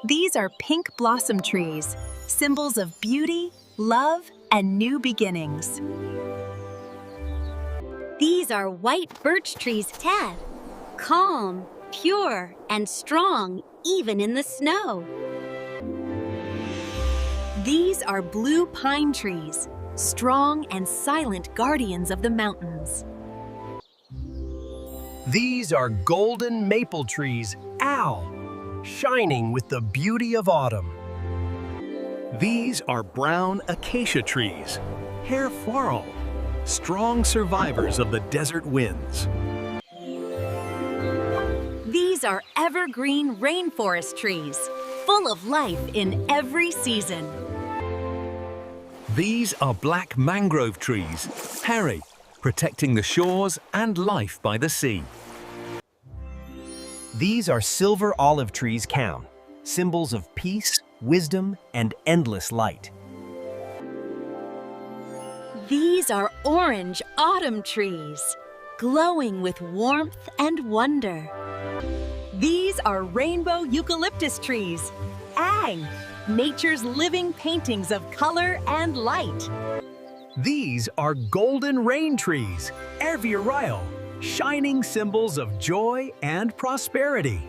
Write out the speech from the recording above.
These are pink blossom trees, symbols of beauty, love, and new beginnings. These are white birch trees, Ted. Calm, pure, and strong, even in the snow. These are blue pine trees, strong and silent guardians of the mountains. These are golden maple trees, Al, shining with the beauty of autumn. These are brown acacia trees, hair floral, strong survivors of the desert winds. These are evergreen rainforest trees, full of life in every season. These are black mangrove trees, hairy, protecting the shores and life by the sea. These are silver olive trees, Count, symbols of peace, wisdom, and endless light. These are orange autumn trees, glowing with warmth and wonder. These are rainbow eucalyptus trees, Ang, nature's living paintings of color and light. These are golden rain trees, Erviarial, shining symbols of joy and prosperity.